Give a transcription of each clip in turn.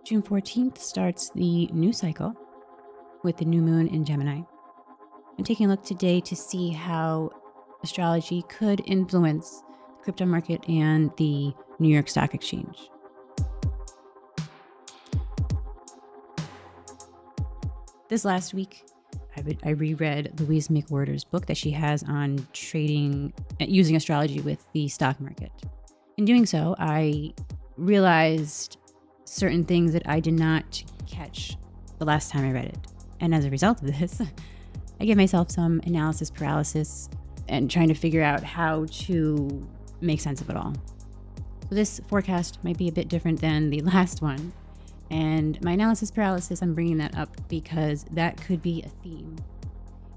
June 14th starts the new cycle with the new moon in Gemini. I'm taking a look today to see how astrology could influence the crypto market and the New York Stock Exchange. This last week, I reread Louise McWhorter's book that she has on trading, using astrology with the stock market. In doing so, I realized certain things that I did not catch the last time I read it. And as a result of this, I gave myself some analysis paralysis and trying to figure out how to make sense of it all. So this forecast might be a bit different than the last one. And my analysis paralysis, I'm bringing that up because that could be a theme,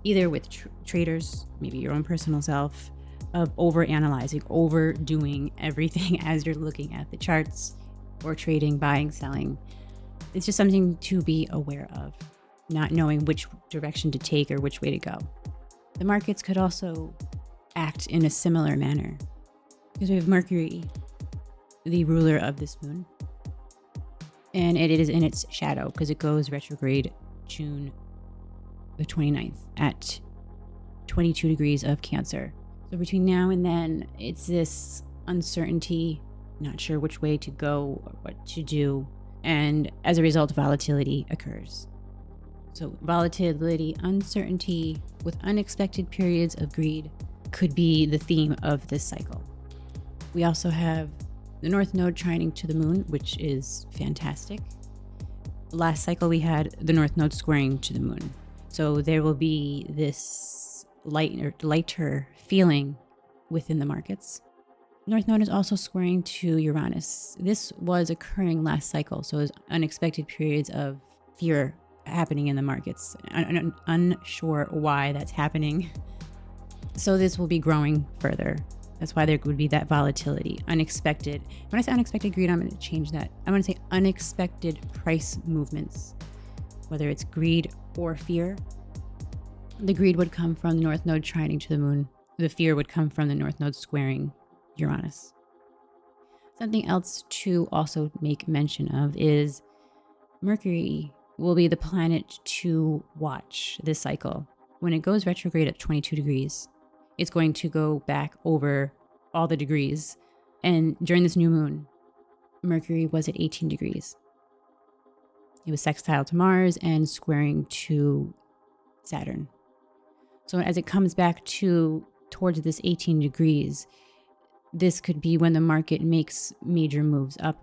either with traders, maybe your own personal self, of overanalyzing, overdoing everything as you're looking at the charts or trading, buying, selling. It's just something to be aware of, not knowing which direction to take or which way to go. The markets could also act in a similar manner because we have Mercury, the ruler of this moon, and it is in its shadow because it goes retrograde June the 29th at 22 degrees of Cancer. So between now and then, it's this uncertainty, not sure which way to go or what to do. And as a result, volatility occurs. So volatility, uncertainty with unexpected periods of greed could be the theme of this cycle. We also have the North Node trining to the moon, which is fantastic. Last cycle, we had the North Node squaring to the moon. So there will be this lighter feeling within the markets. North Node is also squaring to Uranus. This was occurring last cycle, so it was unexpected periods of fear happening in the markets. Unsure why that's happening. So this will be growing further. That's why there would be that volatility, unexpected. When I say unexpected greed, I'm going to change that. I'm going to say unexpected price movements, whether it's greed or fear. The greed would come from the North Node trining to the moon. The fear would come from the North Node squaring Uranus. Something else to also make mention of is Mercury will be the planet to watch this cycle. When it goes retrograde at 22 degrees, it's going to go back over all the degrees. And during this new moon, Mercury was at 18 degrees. It was sextile to Mars and squaring to Saturn. So as it comes back towards this 18 degrees, this could be when the market makes major moves up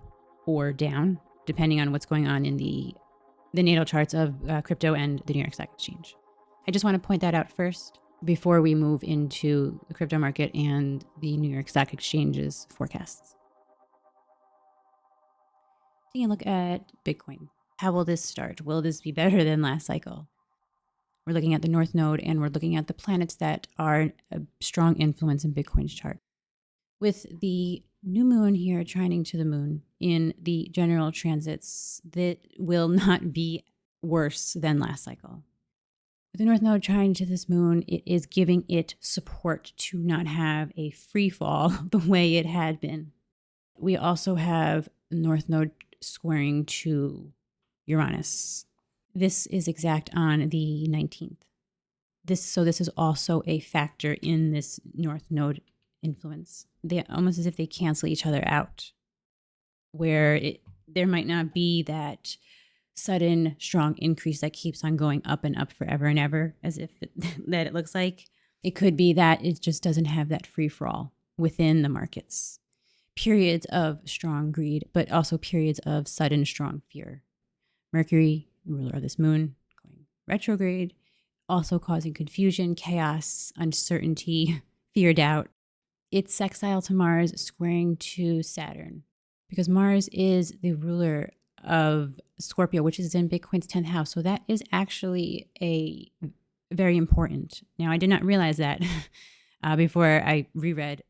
or down, depending on what's going on in the natal charts of crypto and the New York Stock Exchange. I just want to point that out first before we move into the crypto market and the New York Stock Exchange's forecasts. Taking a look at Bitcoin. How will this start? Will this be better than last cycle? We're looking at the North Node and we're looking at the planets that are a strong influence in Bitcoin's chart. With the new moon here trining to the moon in the general transits, that will not be worse than last cycle. With the North Node trining to this moon, it is giving it support to not have a free fall the way it had been. We also have North Node squaring to Uranus. This is exact on the 19th. This is also a factor in this North Node influence. They almost as if they cancel each other out, where there might not be that sudden strong increase that keeps on going up and up forever and ever, as if that it looks like. It could be that it just doesn't have that free for all within the markets. Periods of strong greed, but also periods of sudden strong fear. Mercury, ruler of this moon, going retrograde, also causing confusion, chaos, uncertainty, fear, doubt. It's sextile to Mars, squaring to Saturn, because Mars is the ruler of Scorpio, which is in Bitcoin's 10th house. So that is actually a very important. Now, I did not realize that before I reread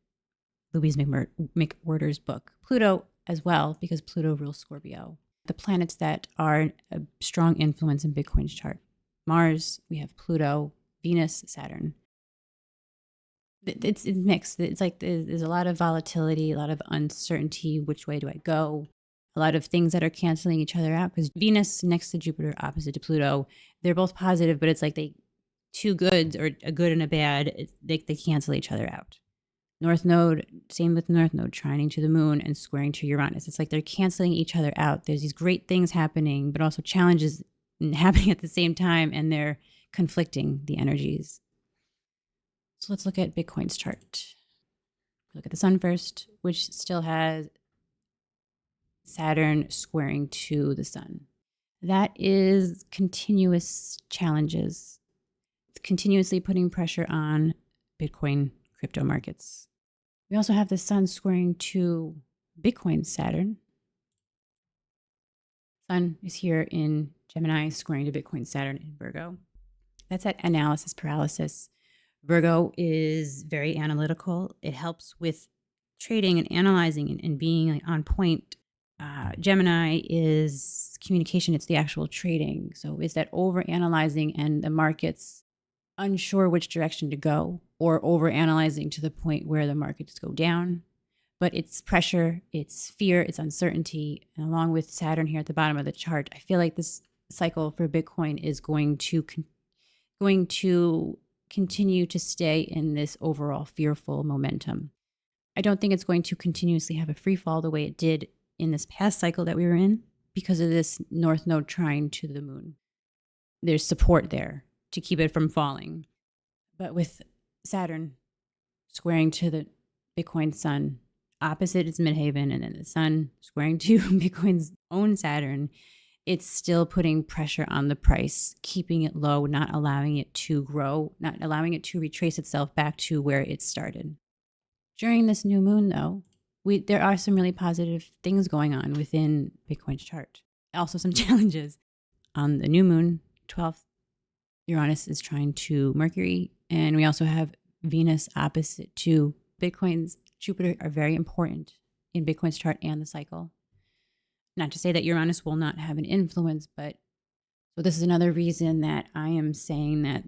Louise McWhorter's book. Pluto as well, because Pluto rules Scorpio. The planets that are a strong influence in Bitcoin's chart. Mars, we have Pluto, Venus, Saturn. It's mixed. It's like there's a lot of volatility, a lot of uncertainty. Which way do I go? a lot of things that are canceling each other out, because Venus next to Jupiter opposite to Pluto, they're both positive, but it's like two goods, or a good and a bad, they cancel each other out. North Node, same with North Node, trining to the moon and squaring to Uranus. It's like they're canceling each other out. There's these great things happening, but also challenges happening at the same time, and they're conflicting the energies. So let's look at Bitcoin's chart. Look at the sun first, which still has Saturn squaring to the sun. That is continuous challenges. It's continuously putting pressure on Bitcoin crypto markets. We also have the sun squaring to Bitcoin's Saturn. Sun is here in Gemini, squaring to Bitcoin Saturn in Virgo. That's at analysis paralysis. Virgo is very analytical. It helps with trading and analyzing and being on point. Gemini is communication. It's the actual trading. So is that over analyzing and the markets unsure which direction to go, or over analyzing to the point where the markets go down? But it's pressure, it's fear, it's uncertainty. And along with Saturn here at the bottom of the chart, I feel like this cycle for Bitcoin is going to continue to stay in this overall fearful momentum. I don't think it's going to continuously have a free fall the way it did in this past cycle that we were in, because of this North Node trine to the moon. There's support there to keep it from falling. But with Saturn squaring to the Bitcoin sun, opposite is midhaven, and then the sun squaring to Bitcoin's own Saturn, it's still putting pressure on the price, keeping it low, not allowing it to grow, not allowing it to retrace itself back to where it started. During this new moon, though, there are some really positive things going on within Bitcoin's chart. Also some challenges. On the new moon, 12th, Uranus is trying to Mercury, and we also have Venus opposite to Bitcoin's Jupiter are very important in Bitcoin's chart and the cycle. Not to say that Uranus will not have an influence, but so this is another reason that I am saying that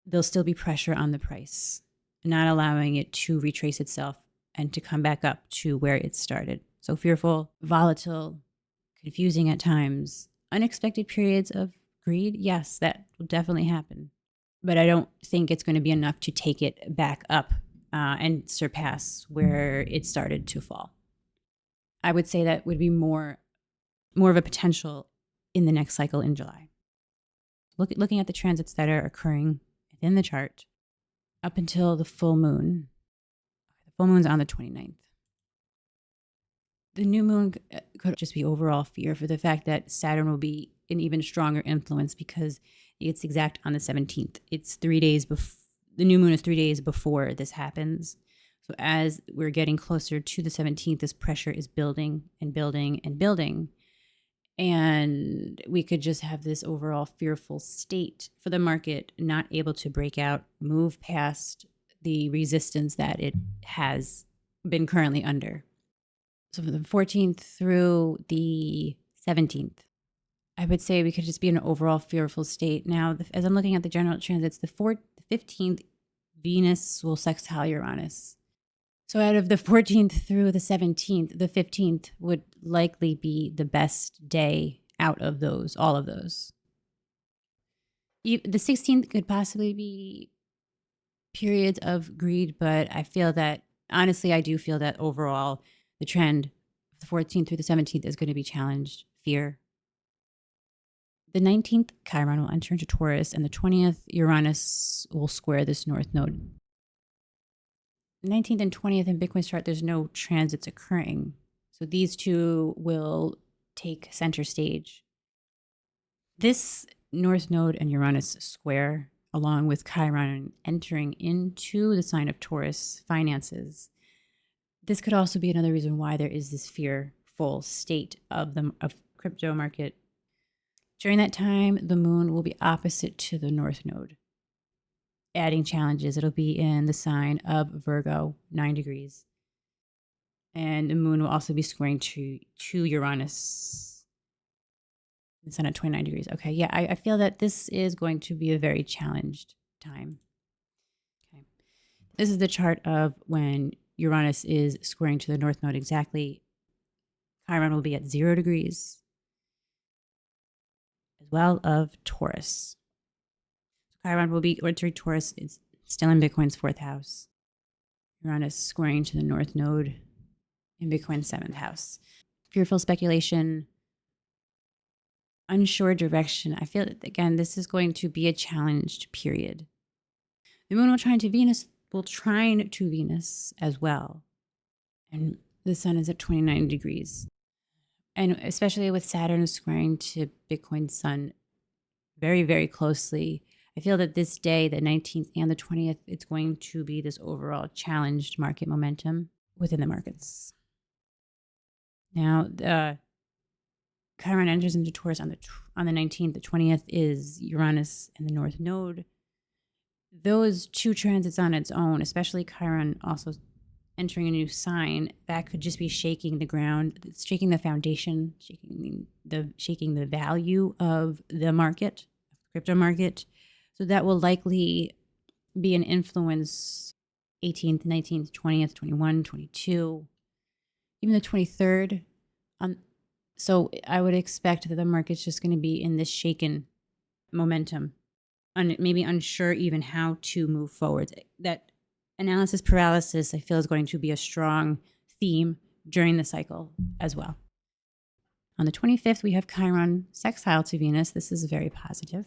there'll still be pressure on the price, not allowing it to retrace itself and to come back up to where it started. So fearful, volatile, confusing at times, unexpected periods of greed. Yes, that will definitely happen. But I don't think it's going to be enough to take it back up and surpass where it started to fall. I would say that would be more of a potential in the next cycle in July. Looking at the transits that are occurring within the chart up until the full moon. The full moon's on the 29th. The new moon could just be overall fear for the fact that Saturn will be an even stronger influence, because it's exact on the 17th. It's 3 days before. The new moon is 3 days before this happens. So as we're getting closer to the 17th, this pressure is building and building and building. And we could just have this overall fearful state for the market, not able to break out, move past the resistance that it has been currently under. So from the 14th through the 17th, I would say we could just be in an overall fearful state. Now, as I'm looking at the general transits, the 15th, Venus will sextile Uranus. So out of the 14th through the 17th, the 15th would likely be the best day out of those, all of those. The 16th could possibly be periods of greed, but I feel that, honestly, I do feel that overall the trend of the 14th through the 17th is going to be challenged, fear. The 19th, Chiron will enter into Taurus, and the 20th, Uranus will square this North Node. 19th and 20th in Bitcoin's chart, there's no transits occurring. So these two will take center stage. This North Node and Uranus square, along with Chiron entering into the sign of Taurus finances, this could also be another reason why there is this fearful state of crypto market. During that time, the moon will be opposite to the North Node, adding challenges. It'll be in the sign of Virgo, 9 degrees. And the moon will also be squaring to Uranus, the sun at 29 degrees. Okay, yeah, I feel that this is going to be a very challenged time. Okay, this is the chart of when Uranus is squaring to the North Node exactly. Chiron will be at 0 degrees, as well of Taurus. Chiron will be, or Taurus is still in Bitcoin's 4th house. Uranus squaring to the North Node in Bitcoin's 7th house. Fearful speculation, unsure direction. I feel that, again, this is going to be a challenged period. The moon will trine to Venus as well. And the sun is at 29 degrees. And especially with Saturn squaring to Bitcoin's sun very, very closely, I feel that this day, the 19th and the 20th, it's going to be this overall challenged market momentum within the markets. Now, Chiron enters into Taurus on the 19th. The 20th is Uranus and the North Node. Those two transits on its own, especially Chiron also entering a new sign, that could just be shaking the ground, shaking the foundation, shaking the value of the market, crypto market. So that will likely be an influence 18th, 19th, 20th, 21, 22, even the 23rd. So I would expect that the market's just going to be in this shaken momentum, maybe unsure even how to move forward. That analysis paralysis, I feel, is going to be a strong theme during the cycle as well. On the 25th, we have Chiron sextile to Venus. This is very positive.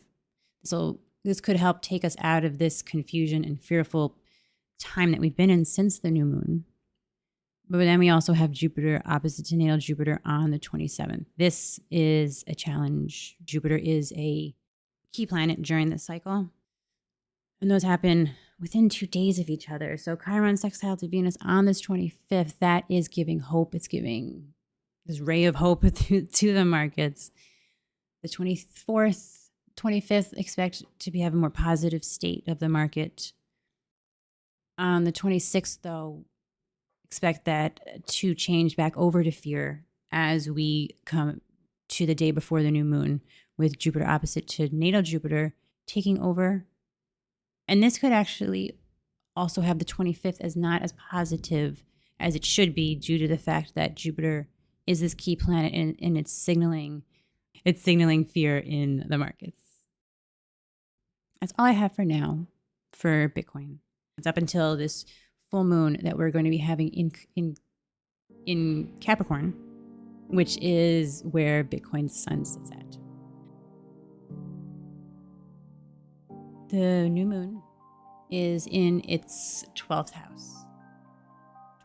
So this could help take us out of this confusion and fearful time that we've been in since the new moon. But then we also have Jupiter opposite to natal Jupiter on the 27th. This is a challenge. Jupiter is a key planet during this cycle. And those happen within 2 days of each other. So Chiron sextile to Venus on this 25th, that is giving hope. It's giving this ray of hope to the markets. The 24th, 25th, expect to have a more positive state of the market. On the 26th, though, expect that to change back over to fear as we come to the day before the new moon, with Jupiter opposite to natal Jupiter taking over. And this could actually also have the 25th as not as positive as it should be, due to the fact that Jupiter is this key planet and it's signaling fear in the markets. That's all I have for now for Bitcoin. It's up until this full moon that we're going to be having in Capricorn, which is where Bitcoin's sun sits at. The new moon is in its 12th house,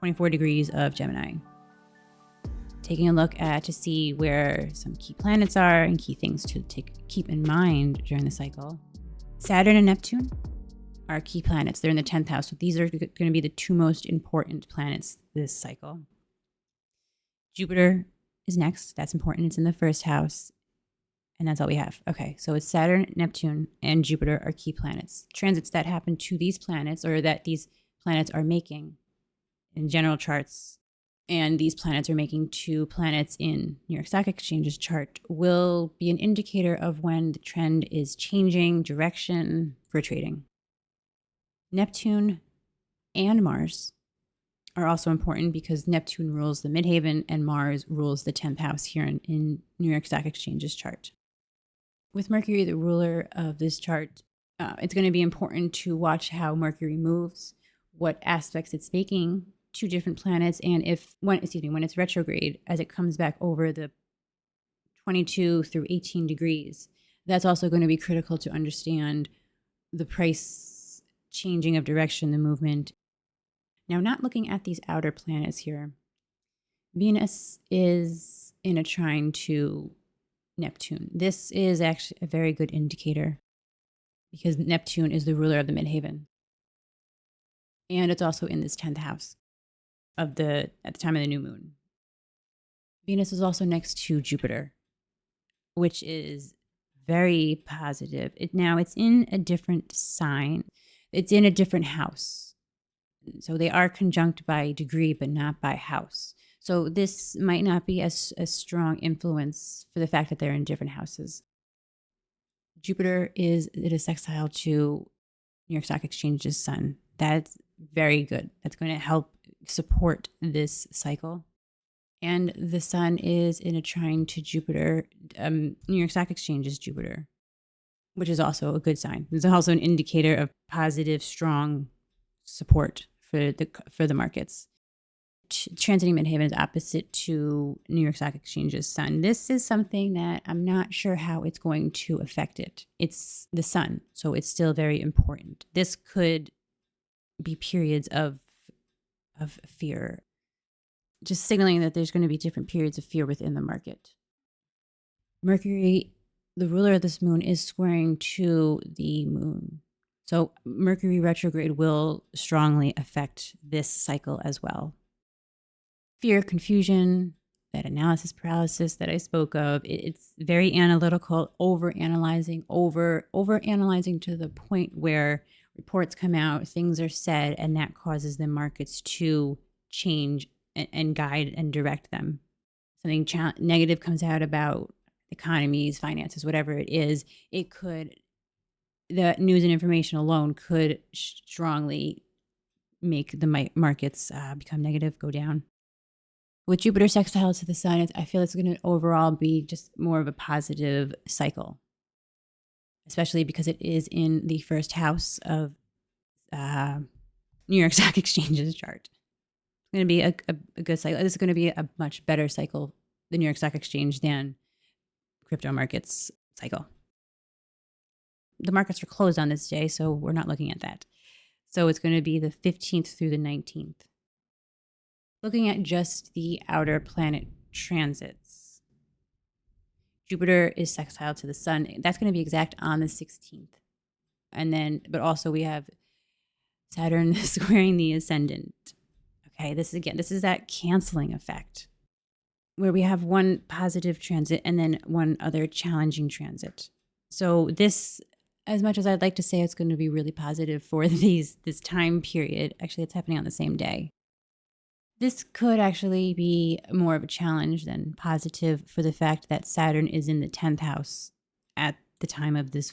24 degrees of Gemini. Taking a look to see where some key planets are and key things to keep in mind during the cycle. Saturn and Neptune are key planets. They're in the 10th house. So these are going to be the two most important planets this cycle. Jupiter is next. That's important. It's in the 1st house. And that's all we have. Okay, so it's Saturn, Neptune, and Jupiter are key planets. Transits that happen to these planets, or that these planets are making in general charts, and these planets are making to planets in New York Stock Exchange's chart, will be an indicator of when the trend is changing direction for trading. Neptune and Mars are also important because Neptune rules the midhaven and Mars rules the 10th house here in New York Stock Exchange's chart. With Mercury, the ruler of this chart, it's going to be important to watch how Mercury moves, what aspects it's making to different planets, and when it's retrograde, as it comes back over the 22 through 18 degrees. That's also going to be critical to understand the price changing of direction, the movement. Now, not looking at these outer planets here, Venus is in a trine to Neptune. This is actually a very good indicator because Neptune is the ruler of the midhaven. And it's also in this 10th house at the time of the new moon. Venus is also next to Jupiter, which is very positive. It's in a different sign. It's in a different house. So they are conjunct by degree, but not by house. So this might not be as a strong influence for the fact that they're in different houses. Jupiter is sextile to New York Stock Exchange's sun. That's very good. That's going to help support this cycle. And the sun is in a trine to Jupiter. New York Stock Exchange is Jupiter, which is also a good sign. It's also an indicator of positive, strong support for the markets. Transiting Midhaven is opposite to New York Stock Exchange's sun. This is something that I'm not sure how it's going to affect it. It's the sun, so it's still very important. This could be periods of fear, just signaling that there's going to be different periods of fear within the market. Mercury, the ruler of this moon, is squaring to the moon. So Mercury retrograde will strongly affect this cycle as well. Fear, confusion, that analysis paralysis that I spoke of, it's very analytical, overanalyzing to the point where reports come out, things are said, and that causes the markets to change and guide and direct them. Something negative comes out about economies, finances, whatever it is, the news and information alone could strongly make the markets become negative, go down. With Jupiter sextile to the sun, I feel it's going to overall be just more of a positive cycle, especially because it is in the first house of New York Stock Exchange's chart. It's going to be a good cycle. This is going to be a much better cycle, the New York Stock Exchange, than crypto markets cycle. The markets are closed on this day, so we're not looking at that. So it's going to be the 15th through the 19th. Looking at just the outer planet transits, Jupiter is sextile to the sun. That's going to be exact on the 16th. And then, but also we have Saturn squaring the ascendant. Okay, this is that canceling effect where we have one positive transit and then one other challenging transit. So this, as much as I'd like to say it's going to be really positive for this time period, actually it's happening on the same day. This could actually be more of a challenge than positive for the fact that Saturn is in the 10th house at the time of this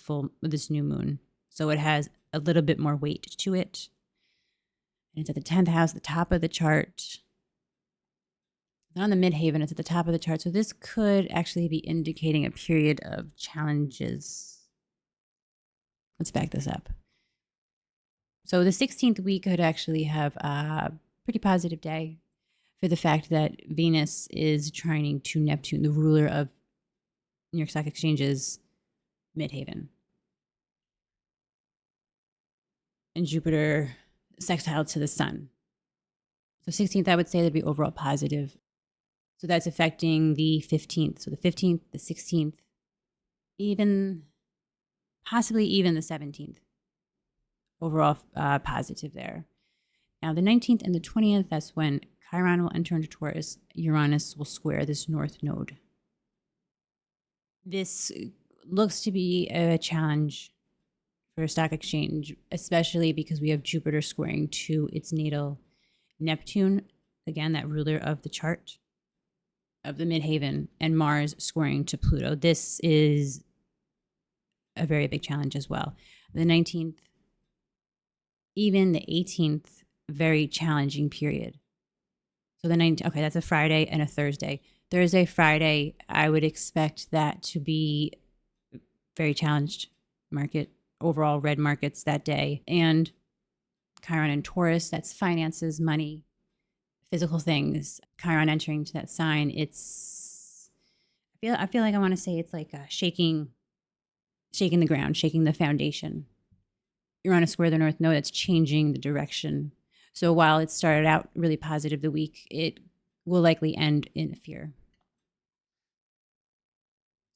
new moon. So it has a little bit more weight to it. And it's at the 10th house, the top of the chart. It's not on the midhaven, it's at the top of the chart. So this could actually be indicating a period of challenges. Let's back this up. So the 16th week could actually have a pretty positive day for the fact that Venus is trining to Neptune, the ruler of New York Stock Exchange's midhaven. And Jupiter sextile to the sun. So 16th, I would say that'd be overall positive. So that's affecting the 15th. So the 15th, the 16th, possibly even the 17th. Overall positive there. Now the 19th and the 20th, that's when Chiron will enter into Taurus. Uranus will square this north node. This looks to be a challenge for a stock exchange, especially because we have Jupiter squaring to its natal Neptune, again, that ruler of the chart of the midhaven, and Mars squaring to Pluto. This is a very big challenge as well. The 19th, even the 18th, very challenging period. So the 19th, okay, that's a Friday and a Thursday. Thursday, Friday, I would expect that to be very challenged market, overall red markets that day. And Chiron and Taurus, that's finances, money, physical things. Chiron entering to that sign, I feel like I want to say it's like shaking the ground, shaking the foundation. You're on a square the north node that's changing the direction. So while it started out really positive the week, it will likely end in fear.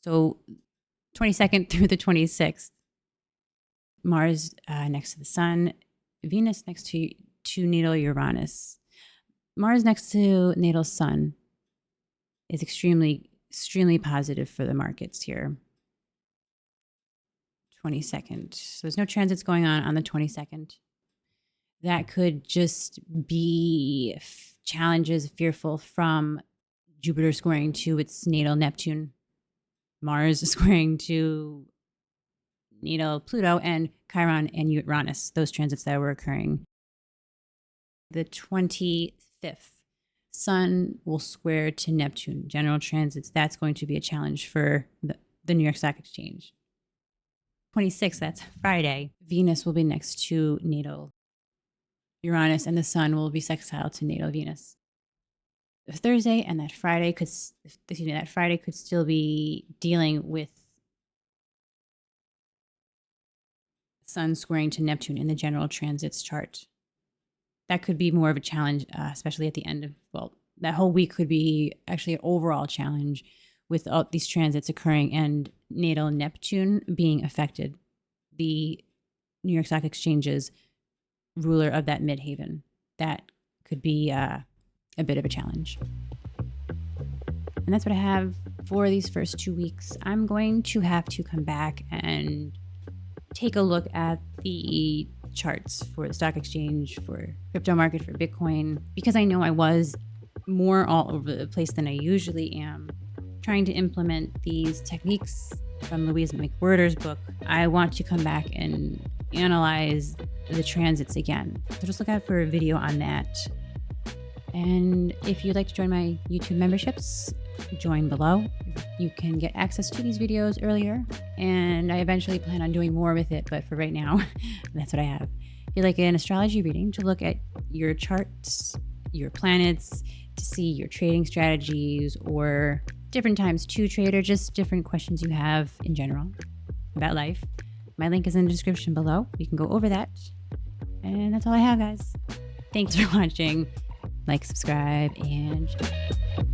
So 22nd through the 26th, Mars next to the sun, Venus next to natal Uranus. Mars next to natal sun is extremely, extremely positive for the markets here. 22nd. So there's no transits going on the 22nd. That could just be challenges, fearful from Jupiter squaring to its natal Neptune, Mars squaring to natal Pluto, and Chiron and Uranus, those transits that were occurring. The 25th, Sun will square to Neptune. General transits, that's going to be a challenge for the New York Stock Exchange. 26th, that's Friday. Venus will be next to natal Uranus, and the Sun will be sextile to natal Venus. Thursday and that Friday could still be dealing with Sun squaring to Neptune in the general transits chart. That could be more of a challenge, especially at the end of, that whole week could be actually an overall challenge with all these transits occurring and natal Neptune being affected. The New York Stock Exchange's ruler of that midhaven. That could be a bit of a challenge. And that's what I have for these first 2 weeks. I'm going to have to come back and take a look at the charts for the stock exchange, for crypto market, for Bitcoin, because I know I was more all over the place than I usually am, trying to implement these techniques from Louise McWhirter's book. I want to come back and analyze the transits again. So just look out for a video on that. And if you'd like to join my YouTube memberships, join below. You can get access to these videos earlier, and I eventually plan on doing more with it, but for right now, that's what I have. If you'd like an astrology reading to look at your charts, your planets, to see your trading strategies or different times to trade, or just different questions you have in general about life, my link is in the description below. You can go over that. And that's all I have, guys. Thanks for watching. Like, subscribe, and share.